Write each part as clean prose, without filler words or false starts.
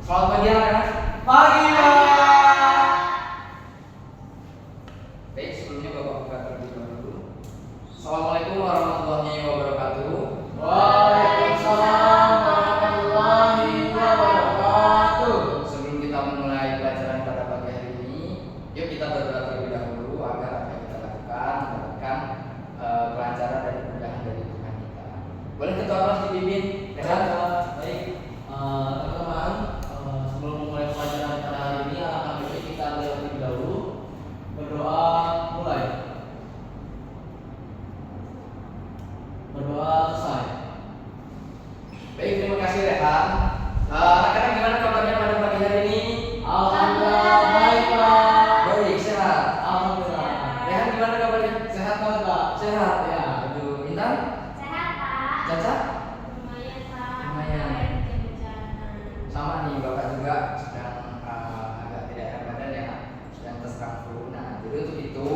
Selamat pagi anak-anak. Pagi, Pak. Baik, sebelumnya Bapak buka terlebih dahulu. Assalamualaikum warahmatullahi wabarakatuh. Waalaikumsalam warahmatullahi wabarakatuh. Sebelum kita memulai pelajaran pada pagi hari ini, yuk kita berdoa terlebih dahulu agar apa yang kita lakukan mendapatkan kelancaran dan kemudahan dari Tuhan kita. Boleh ketua kelas dipimpin? Rehan? Baik, teman-teman, sebelum memulai pelajaran pada hari ini, alangkah baiknya kita terlebih dahulu berdoa. Mulai. Berdoa selesai. Baik, terima kasih Rehan. Anak-anak gimana kabarnya pada pagi hari ini? Alhamdulillah baik, Pak. Baik, sehat. Alhamdulillah. Rehan gimana kabarnya? Sehat banget, Pak. Sehat. Ya. Aduh, Intan? Sehat, Pak. Caca? Lumayan, Pak. Lumayan. Hujan-hujanan. Sama nih, Bapak juga sedang agak tidak enak badan ya, sedang terserang flu. Nah, jadi untuk itu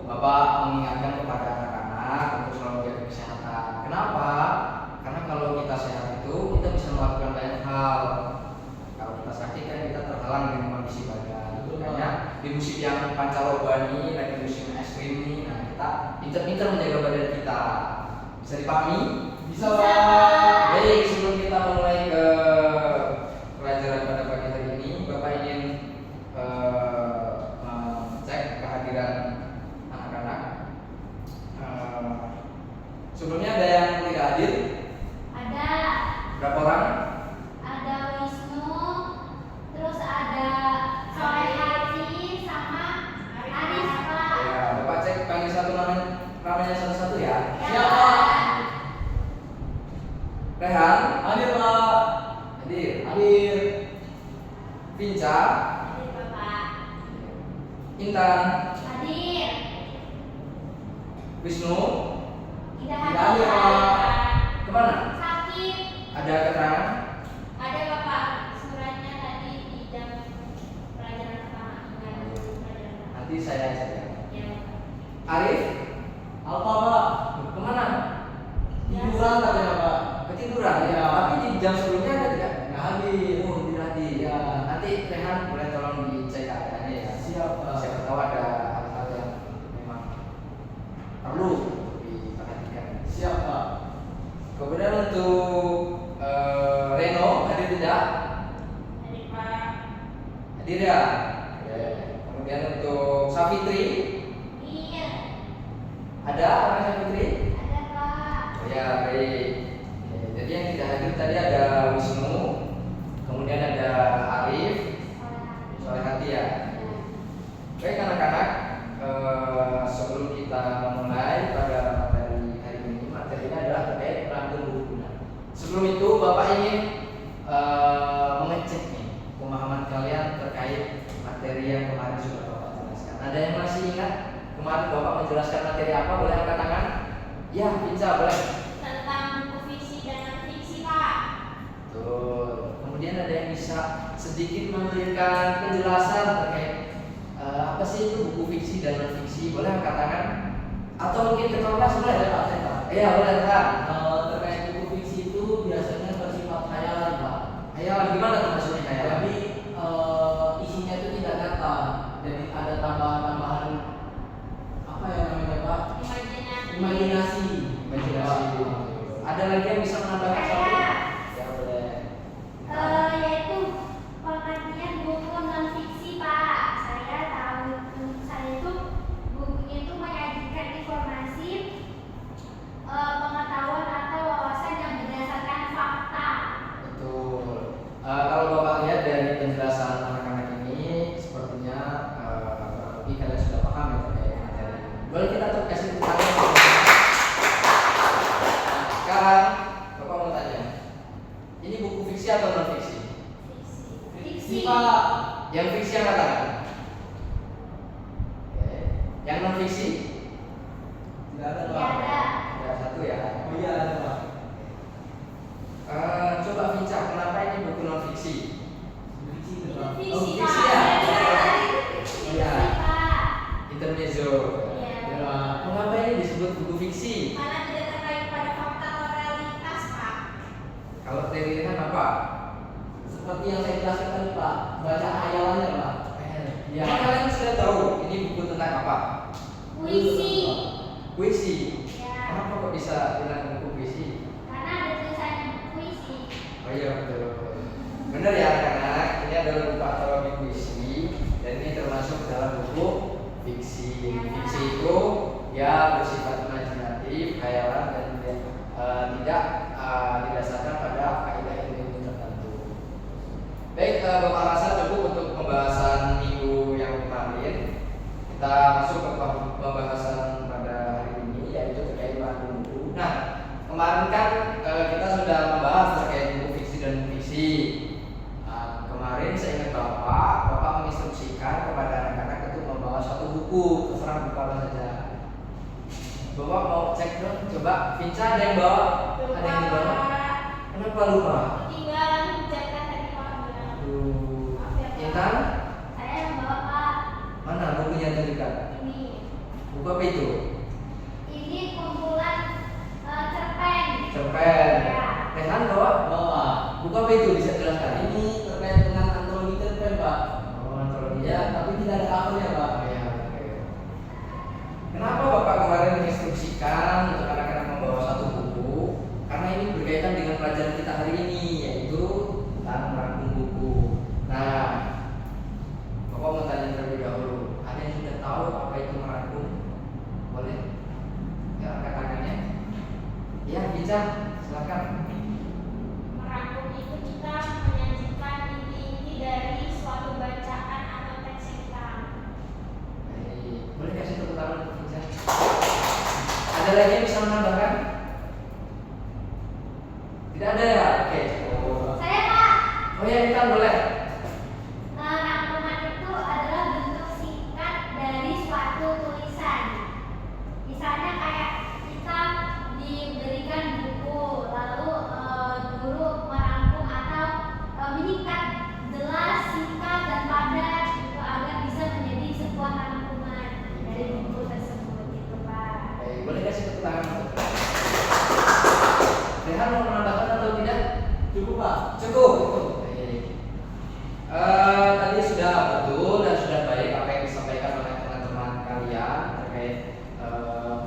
Bapak mengingatkan kepada anak-anak untuk selalu jaga kesehatan. Kenapa? Karena kalau kita sehat itu kita bisa melakukan banyak hal. Kalau kita sakit kan kita terhalang dengan kondisi badan. Makanya di musim yang pancaroba nih, lagi musim es krim nih, nah kita pintar-pintar menjaga badan kita. Bisa dipahami? Bisa, Pak. Baik, sebelum kita mulai ke pelajaran pada pagi hari ini, Bapak ingin cek kehadiran anak-anak. Sebelumnya ada yang tidak hadir? Ada Berapa orang? Wisnu, terus ada Solehati sama Aris, Pak. Ya, Bapak cek panggil satu namanya satu-satu ya. Ya, Siapa? Pak. Rehan, Hadir, Pak. hadir. Hadir. Pinca, Hadir, Bapak. Intan, Hadir. Wisnu, Tidak Tidak hadir, hadir, Pak. kemana? Sakit. Ada keterangan? Ada, Bapak. Suratnya tadi di jam pelajaran pertama. Enggak ada pelajaran pertama. Nanti saya cek ya. Ya, Bapak. Arif, Apa, Pak? kemana? Tiduran katanya, Pak. Ketiduran ya. Ya. Tapi di jam sebelumnya ada tidak? Nggak hadir. Oh, tidak hadir. Ya. Nanti Rehan boleh tolong dicek keadaannya ya. Siap, Pak. Siapa tahu ada hal-hal yang memang perlu diperhatikan. Siap, Pak. Kemudian untuk Reno hadir tidak? Hadir, Pak. Hadir ya. Oke. Kemudian untuk Safitri Iya. ada orang Safitri? Ada, Pak. Oh ya, baik. Oke, jadi yang tidak hadir tadi ada Wisnu, kemudian ada Arif, Solehati ya. Baik anak-anak, sebelum kita memulai pada materi hari ini, materinya adalah terkait rangkum buku guna. Sebelum itu Bapak ingin mengecek nih pemahaman kalian terkait materi yang kemarin sudah Bapak jelaskan. Ada yang masih ingat kemarin Bapak menjelaskan materi apa? Boleh angkat tangan? Ya, bisa boleh. Tentang buku fiksi dan non-fiksi, Pak. Betul. Kemudian ada yang bisa sedikit memberikan penjelasan terkait apa sih itu buku fiksi dan non fiksi? Boleh angkat tangan? Atau mungkin ketua kelas boleh ya Pak? Iya boleh Pak. Terkait buku fiksi itu biasanya bersifat khayal, Pak. Ayo gimana tuh maksudnya kayak? Jadi isinya itu tidak nyata. Jadi ada tambahan-tambahan apa ya namanya, Pak? Imajinasi. Imajinasi. Ada lagi yang bisa menambahkan satu? Saya. Ya boleh. Yaitu pengertian buku non-fiksi, Pak. Saya tahu, saya itu bukunya itu menyajikan informasi, pengetahuan atau wawasan yang berdasarkan fakta. Betul. Kalau Bapak lihat dari penjelasan anak-anak ini, sepertinya kurang lebih kalian sudah paham ya terkait materi ini. Boleh kita tuh kasih tepuk tangan? Sekarang Bapak mau tanya, ini buku fiksi atau non fiksi? Fiksi. Pak. Yang fiksi yang katakan? Oke. Yang non fiksi? Tidak ada, Tidak Pak. ada. Ada satu ya. Oh iya ada, Pak. Coba Vinca, kenapa ini buku non fiksi? Fiksi itu, Pak. Fiksi, Oh, Pak. fiksi ya? Fiksi, Iya. Pak. Intermezzo. Iya. Ya, Pak. Mengapa ini disebut buku fiksi? Karena tidak terkait pada fakta atau realitas, Pak. Kalau dari Rehan apa? Seperti yang saya jelaskan tadi, baca hayalannya Pak. Ya. Kalian sudah tahu ini buku tentang apa? Puisi. Puisi. Ya. Kenapa kok bisa bilang buku puisi? Karena ada tulisannya puisi. Oh iya betul. Benar ya anak-anak, ini adalah buku antologi puisi dan ini termasuk dalam buku fiksi. Fiksi itu ya bersifat imajinatif, khayalan dan tidak didasarkan pada kaidah ilmu tertentu. Baik, Bapak rasa cukup untuk pembahasan minggu yang kemarin. Kita masuk ke pembahasan pada hari ini yaitu terkait bahan buku. Nah, kemarin kan kita sudah membahas terkait buku fiksi dan fiksi. Kemarin saya ingat Bapak menginstruksikan kepada anak-anak untuk membawa satu buku, terserah buku apa saja. Bapak mau cek dong, coba Vinca ada yang bawa? Ada yang dibawa? Kenapa lupa? Ketinggalan mengucapkan tadi Pak bilang. Maaf ya, Pak. Intan? Saya yang bawa Pak. Mana bukunya terdekat? Ini. Buku apa itu? Ini kumpulan cerpen. Cerpen. Ya. Rehan bawa? Bawa. Buku apa itu bisa jelaskan? Ini terkait dengan antologi cerpen Pak. Oh, antologi. Ya, tapi tidak ada covernya Pak. Oh, ya, oke. Kenapa Bapak kemarin menginstruksikan untuk anak-anak membawa satu buku? Karena ini berkaitan dengan pelajaran kita hari ini, yaitu tentang merangkum buku. Nah, Bapak mau tanya terlebih dahulu, ada yang sudah tahu apa itu merangkum? Boleh? Ya, angkat tangannya. Ya, bisa. Silakan. Merangkum itu kita menyajikan inti-inti dari suatu bacaan atau teks yang kita rangkum. Baik. Boleh kasih tepuk tangan untuk Vincent? Ada lagi yang bisa menambahkan? Tidak ada ya? Oke. Saya Pak. Oh ya, Intan boleh. Rangkuman itu adalah bentuk singkat dari suatu tulisan. Misalnya kayak kita diberikan buku, lalu guru merangkum atau menyingkat jelas, singkat dan padat gitu, agar bisa menjadi sebuah rangkuman dari buku tersebut gitu Pak. Baik, boleh kasih tepuk tangan untuk Rehan mau menambahkan atau tidak? Cukup Pak. Cukup. Baik. Tadi sudah betul dan sudah baik apa yang disampaikan oleh teman-teman kalian terkait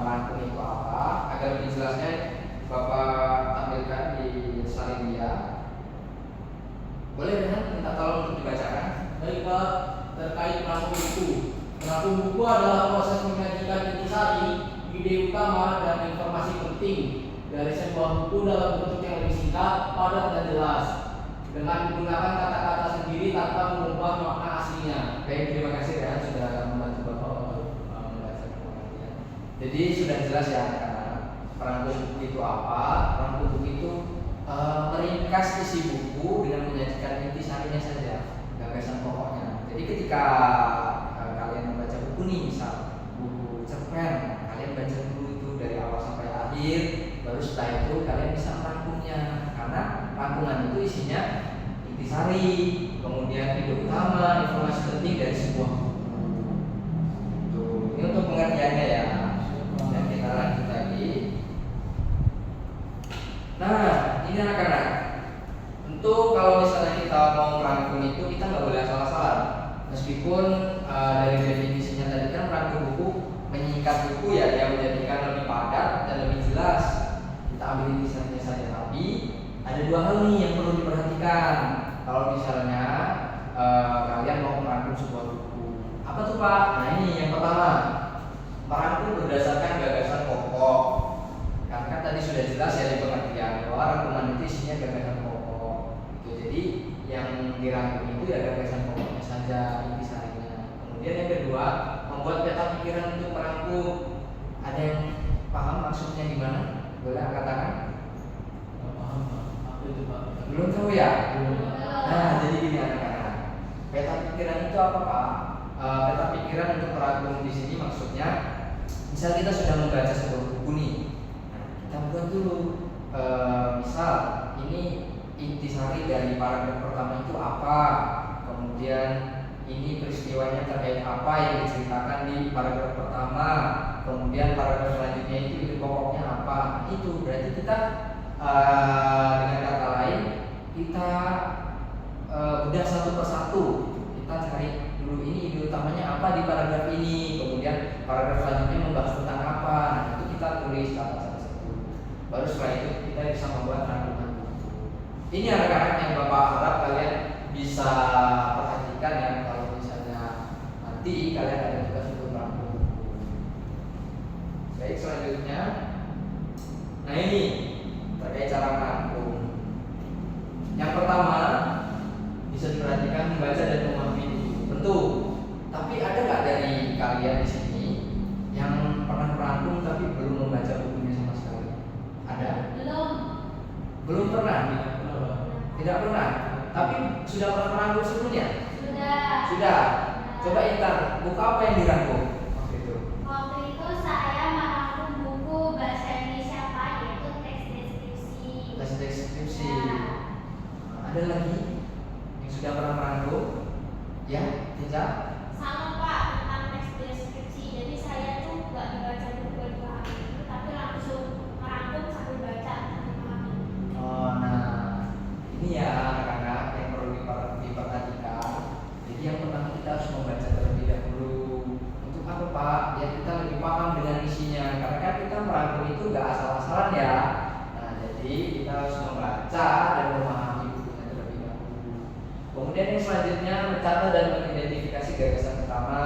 merangkum itu apa. Agar lebih jelasnya Bapak tampilkan di Salindia. Boleh Rehan minta tolong untuk dibacakan? Baik Pak, terkait merangkum buku. Merangkum buku adalah proses menyajikan intisari, ide utama dan informasi penting dari sebuah buku dalam bentuk yang lebih singkat, padat dan jelas, dengan menggunakan kata-kata sendiri tanpa mengubah makna aslinya. Baik, terima kasih Rehan sudah membantu Bapak untuk membaca pengertian. Jadi sudah jelas ya anak-anak, merangkum buku itu apa? Merangkum buku itu meringkas isi buku dengan menyajikan intisarinya saja, gagasan pokoknya. Jadi ketika kalian membaca buku nih, misal buku cerpen, kalian baca dulu itu dari awal sampai akhir, baru setelah itu kalian bisa merangkumnya. Karena rangkuman itu isinya intisari, kemudian ide utama, informasi penting dari sebuah buku. Tuh, ini untuk pengertiannya ya. Dan kita lanjut lagi. Nah, ini anak-anak. Tentu kalau misalnya kita mau merangkum itu kita nggak boleh asal-asalan. Meskipun dari definisinya tadi kan merangkum buku menyingkat buku ya, dia menjadikan lebih padat dan lebih jelas. Kita ambil intisarinya saja, tapi ada dua hal nih yang perlu diperhatikan. Kalau misalnya kalian mau merangkum sebuah buku, apa tuh Pak? Nah ini yang pertama, merangkum berdasarkan gagasan pokok. Karena kan tadi sudah jelas ya di pengertian bahwa rangkuman itu isinya gagasan pokok. Gitu. Jadi yang dirangkum itu ya gagasan pokoknya saja, intisarinya. Kemudian yang kedua, membuat peta pikiran untuk merangkum. Ada yang paham maksudnya gimana? Boleh angkat tangan? Nggak paham Pak. Apa itu Pak? Belum tahu ya? Belum. Nah, jadi gini anak-anak. Peta pikiran itu apa Pak? Peta pikiran untuk merangkum di sini maksudnya, misal kita sudah membaca sebuah buku nih, nah, kita buat dulu. Misal ini intisari dari paragraf pertama itu apa, kemudian ini peristiwanya terkait apa yang diceritakan di paragraf pertama, kemudian paragraf selanjutnya itu ide pokoknya apa. Itu berarti kita dengan kata lain kita bedah satu persatu. di paragraf ini, kemudian paragraf selanjutnya membahas tentang apa. Nah, itu kita tulis satu-satu. Baru setelah itu kita bisa membuat rangkuman buku. Ini anak-anak yang Bapak harap kalian bisa perhatikan ya, kalau misalnya nanti kalian ada tugas untuk merangkum buku. Baik, selanjutnya, nah ini terkait cara merangkum. Yang pertama bisa diperhatikan membaca dan memahami buku. Tentu, tapi ada nggak dari kalian di sini yang pernah merangkum tapi belum membaca bukunya sama sekali? Ada? Belum. Belum pernah? Tidak pernah. Tapi sudah pernah merangkum sebelumnya? Sudah. Sudah. Coba Intan, buku apa yang dirangkum waktu itu? Waktu itu saya merangkum buku bahasa Indonesia Pak, yaitu teks deskripsi. Tes deskripsi. Ya. Ada lagi yang sudah pernah merangkum? Ya, Tica? Sama Pak, tentang teks deskripsi. Jadi saya tuh nggak dibaca buku yang dipahami itu, tapi langsung merangkum sambil baca sambil pahami. Oh, nah ini ya anak-anak yang perlu diperhatikan. Jadi yang pertama kita harus membaca terlebih dahulu. Untuk apa Pak? Ya kita lebih paham dengan isinya. Karena kan kita merangkum itu nggak asal-asalan ya. Nah jadi kita harus membaca dan memahami bukunya terlebih dahulu. Kemudian yang selanjutnya mencatat dan mengidentifikasi gagasan utama.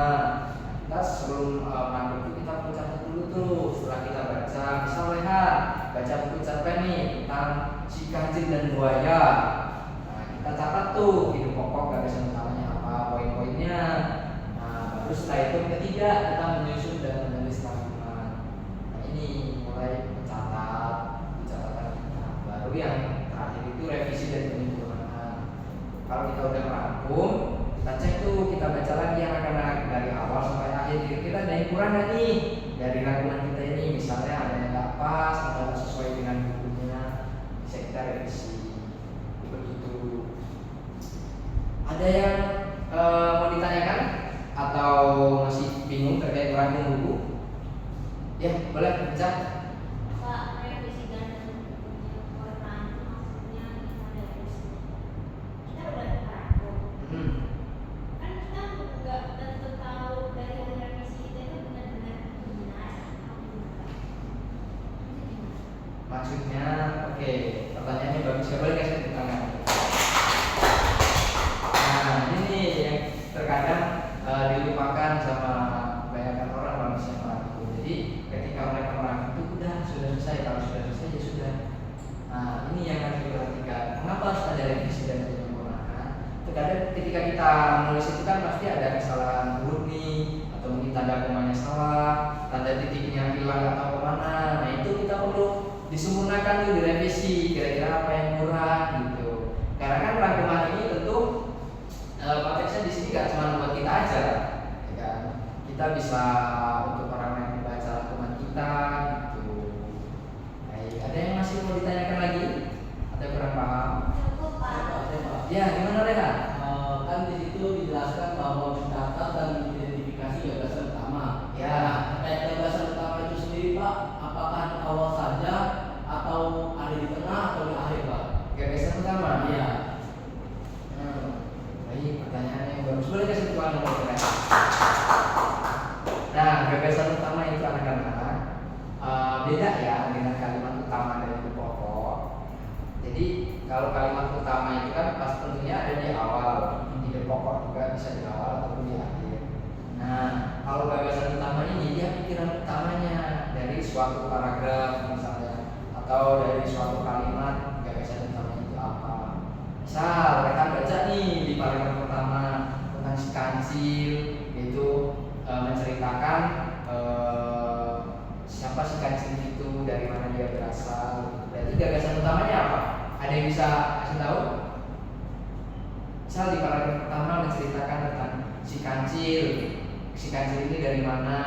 Kita sebelum merangkum itu kita perlu catat dulu tuh. Setelah kita baca, misal lihat baca buku cerpen nih tentang si kancil dan buaya. Nah, kita catat tuh hidup pokok gagasan utamanya apa, poin-poinnya. Nah, baru setelah itu ketiga kita menyusun dan menulis rangkuman. Nah, ini mulai mencatat, catatan kita. Baru yang terakhir itu revisi dan penyempurnaan. Kalau kita udah merangkum, kita cek tuh, kita baca lagi anak-anak dari awal sampai akhir. Kira-kira ada yang kurang nggak nih dari rangkuman kita ini? Misalnya ada yang nggak pas atau nggak sesuai dengan bukunya, bisa kita revisi. Begitu. Ada yang mau ditanyakan atau masih bingung terkait merangkum buku? Ya, boleh baca. Pak, revisi dan penyempurnaan itu maksudnya gimana ya? Kita udah merangkum. Kan kita nggak tentu tahu dari hasil revisi kita itu benar-benar benar atau enggak. Maksudnya, oke, pertanyaannya bagus. Boleh kasih tepuk tangan. Nah, ini yang terkadang dilupakan sama kebanyakan orang kalau misalnya merangkum. Jadi ketika mereka merangkum itu sudah selesai. Kalau sudah selesai ya sudah. Nah, ini yang harus diperhatikan. Mengapa harus ada revisi dan penyempurnaan? Terkadang ketika kita menulis itu kan pasti ada kesalahan huruf nih, atau mungkin tanda komanya salah, tanda titiknya hilang atau kemana. Nah itu kita perlu disempurnakan tuh, direvisi, kira-kira apa yang kurang gitu. Karena kan rangkuman ini tentu konteksnya di sini gak cuma buat kita aja, ya kan? Kita bisa untuk orang yang membaca rangkuman kita gitu. Baik, ada yang masih mau ditanyakan lagi? Ada yang kurang paham? Cukup Pak. Ya, gimana Rehan? Kan di situ dijelaskan bahwa mencatat dan mengidentifikasi gagasan utama. Ya. Nah, terkait gagasan utama itu sendiri Pak, apakah di awal saja atau ada di tengah atau di akhir Pak? Gagasan utama? Iya. Baik, pertanyaannya yang bagus. Boleh kasih tuan nomor berapa? Nah, gagasan utama itu anak-anak beda ya dengan kalimat utama dari buku pokok. Jadi kalau kalimat utama itu kan pas tentunya ada di awal, di pokok juga bisa di awal ataupun di akhir. Nah, kalau gagasan utama ini dia pikiran utamanya dari suatu paragraf misalnya, atau dari suatu kalimat gagasan utamanya itu apa. Misal mereka baca nih di paragraf pertama tentang si kancil, yaitu menceritakan siapa si kancil itu, dari mana dia berasal. Berarti gagasan utamanya apa? Ada yang bisa kasih tahu? Misal di paragraf pertama menceritakan tentang si kancil. Si kancil ini dari mana?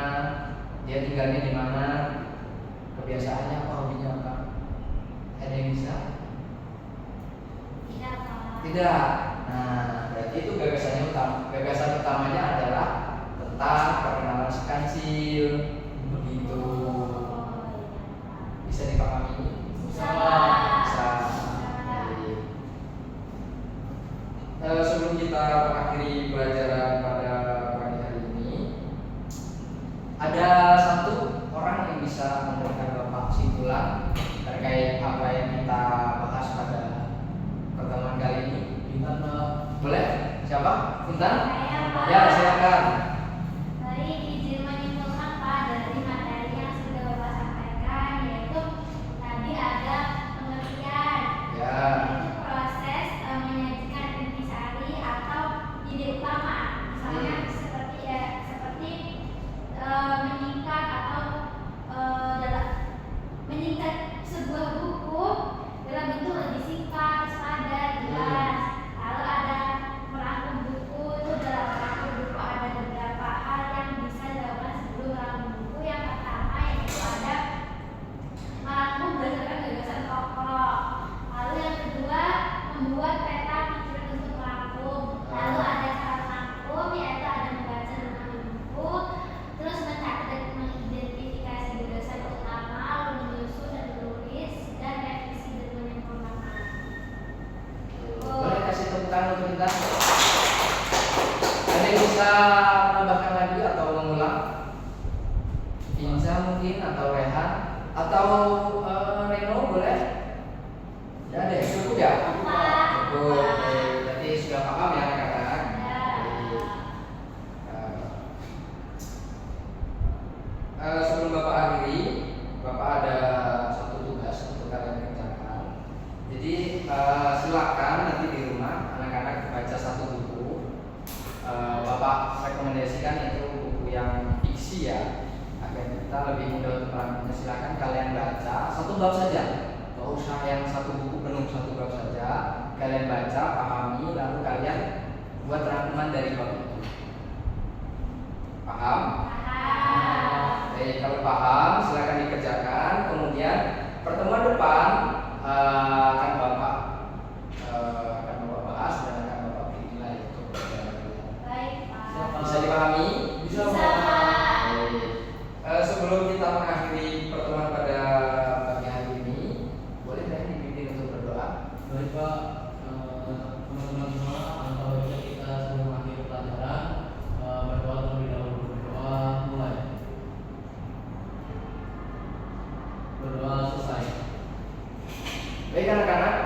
Dia tinggalnya di mana? Kebiasaannya apa? Hobinya apa? Ada yang bisa? Tidak Pak. Tidak. Nah, berarti itu gagasannya utama. Gagasan utamanya adalah tentang perkenalan si kancil. Begitu. Bisa dipahami? Bisa Pak. Bisa. Baik. Sebelum kita mengakhiri pelajaran pada pagi hari ini, kesimpulan terkait apa yang kita bahas pada pertemuan kali ini? Intan Pak. Boleh? Siapa? Intan? Saya, Pak. Ya, silakan. Baik, izin menyimpulkan Pak dari materi yang sudah Bapak sampaikan, yaitu tadi ada pengertian, Ya. yaitu proses menyajikan intisari atau ide utama, misalnya seperti menyingkat atau menyingkat sebuah buku dalam bentuk lebih singkat, padat, jelas. Lalu ada merangkum buku, itu dalam merangkum buku ada beberapa hal yang bisa dilakukan sebelum merangkum buku. Yang pertama yaitu ada merangkum berdasarkan gagasan tokoh. Lalu yang kedua membuat peta pikiran untuk merangkum. Lalu ada cara merangkum, yaitu ada membaca dan mengambil buku, terus mencatat dan mengidentifikasi gagasan utama, lalu menyusun dan menulis, dan revisi dan menyempurnakan. Boleh kasih tepuk tangan untuk Intan? Ada yang bisa menambahkan lagi atau mengulang? Inza mungkin atau Rehan atau Reno boleh? Ya deh, cukup ya? Cukup. Oke, berarti sudah paham ya rekan-rekan? Sebelum Bapak akhiri, Bapak ada satu tugas untuk kalian kerjakan. Jadi silakan nanti di rumah anak-anak baca satu buku. Bapak rekomendasikan itu buku yang fiksi ya, agar kita lebih mudah untuk merangkumnya. Silakan kalian baca satu bab saja, nggak usah yang satu buku penuh, satu bab saja. Kalian baca, pahami, lalu kalian buat rangkuman dari bab itu. Paham? Kalau paham, silakan dikerjakan. Kemudian pertemuan depan akan Bapak bahas dan akan Bapak beri nilai untuk pelajaran kalian. Baik, Pak. Bisa dipahami? Bisa, Bisa, Pak. Baik. Sebelum kita mengakhiri pertemuan pada pagi hari ini, boleh saya dipimpin untuk berdoa? Baik Pak, teman-teman semua, alangkah baiknya kita sebelum akhir pelajaran berdoa terlebih dahulu. Berdoa mulai. Berdoa selesai. Baik anak-anak,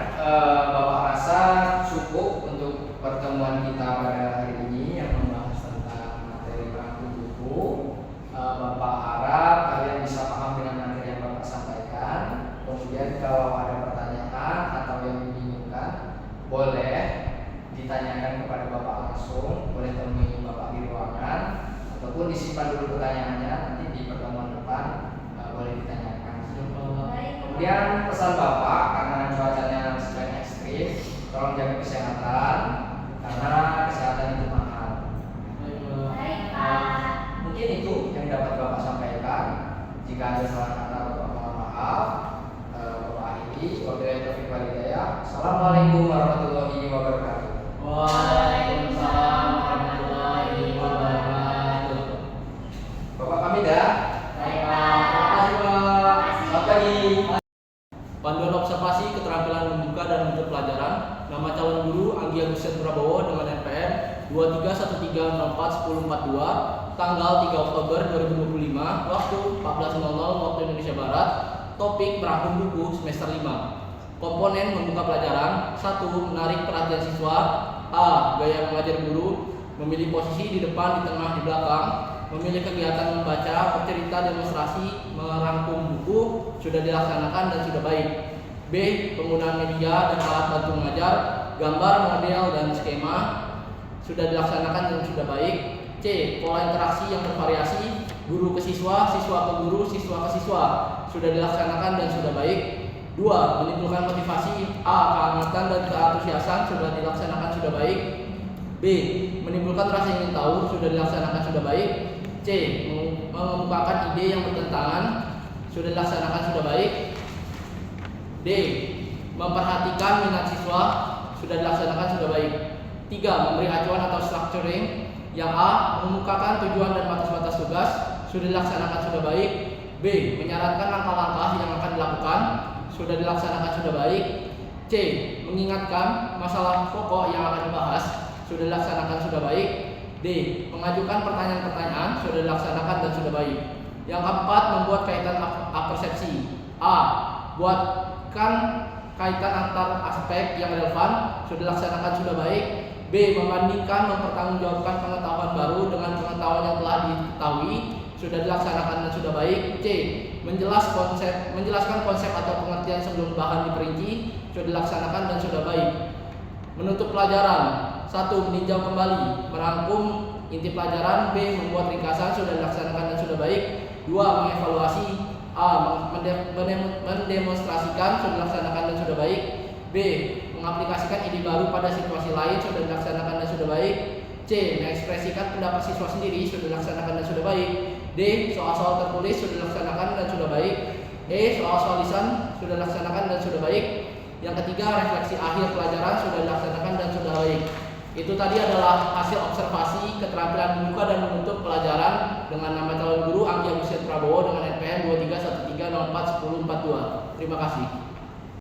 Bapak rasa cukup untuk pertemuan kita pada hari ini yang membahas tentang materi merangkum buku. Bapak harap kalian bisa paham dengan materi yang Bapak sampaikan. Kemudian kalau ada pertanyaan atau yang dibingungkan, boleh ditanyakan kepada Bapak langsung, boleh temui Bapak di ruangan, ataupun disimpan dulu pertanyaannya, nanti di pertemuan depan boleh ditanyakan. Kemudian pesan Bapak, karena cuacanya sedang ekstrim, tolong jaga kesehatan karena kesehatan itu mahal. Baik, Pak. Mungkin itu yang dapat Bapak sampaikan. Jika ada salah kata, Bapak mohon maaf. Bapak akhiri. Wabillahi taufiq wal hidayah. Assalamualaikum warahmatullahi wabarakatuh. Waalaikumsalam warahmatullahi wabarakatuh. Bapak pamit ya. Baik, Pak. Terima kasih Pak. Selamat pagi. Panduan observasi keterampilan membuka dan menutup pelajaran. Nama calon guru Anggi Agustian Prabowo dengan NPM 2313041042, tanggal 3 Oktober 2025, waktu 14.00 waktu Indonesia Barat. Topik merangkum buku semester 5. Komponen membuka pelajaran. 1. Menarik perhatian siswa. A. Gaya mengajar guru. Memilih posisi di depan, di tengah, di belakang. Memilih kegiatan membaca, bercerita, demonstrasi, merangkum buku sudah dilaksanakan dan sudah baik. B. Penggunaan media dan alat bantu mengajar, gambar, model, dan skema sudah dilaksanakan dan sudah baik. C. Pola interaksi yang bervariasi, guru ke siswa, siswa ke guru, siswa ke siswa sudah dilaksanakan dan sudah baik. 2. Menimbulkan motivasi. A. Kehangatan dan keantusiasan sudah dilaksanakan sudah baik. B. Menimbulkan rasa ingin tahu sudah dilaksanakan sudah baik. C. Mengemukakan ide yang bertentangan sudah dilaksanakan sudah baik. D. Memperhatikan minat siswa sudah dilaksanakan sudah baik. 3. Memberi acuan atau structuring. Yang A. Mengemukakan tujuan dan batas-batas tugas sudah dilaksanakan sudah baik. B. Menyarankan langkah-langkah yang akan dilakukan sudah dilaksanakan sudah baik. C. Mengingatkan masalah pokok yang akan dibahas sudah dilaksanakan sudah baik. D. Mengajukan pertanyaan-pertanyaan sudah dilaksanakan dan sudah baik. Yang keempat, membuat kaitan apersepsi. A. Buatkan kaitan antar aspek yang relevan, sudah dilaksanakan, sudah baik. B. Membandingkan, mempertanggungjawabkan pengetahuan baru dengan pengetahuan yang telah diketahui, sudah dilaksanakan dan sudah baik. C. Menjelaskan konsep atau pengertian sebelum bahan diperinci, sudah dilaksanakan dan sudah baik. Menutup pelajaran. 1. Meninjau kembali, merangkum inti pelajaran. B. Membuat ringkasan, sudah dilaksanakan dan sudah baik. 2. Mengevaluasi. A. Mendemonstrasikan, sudah dilaksanakan dan sudah baik. B. Mengaplikasikan ide baru pada situasi lain, sudah dilaksanakan dan sudah baik. C. Mengekspresikan pendapat siswa sendiri, sudah dilaksanakan dan sudah baik. D. Soal-soal tertulis, sudah dilaksanakan dan sudah baik. E. Soal-soal lisan, sudah dilaksanakan dan sudah baik. Yang ketiga, refleksi akhir pelajaran, sudah dilaksanakan dan sudah baik. Itu tadi adalah hasil observasi keterampilan membuka dan menutup pelajaran dengan nama calon guru Anggi Agustin Prabowo dengan NPM 2313041042. Terima kasih.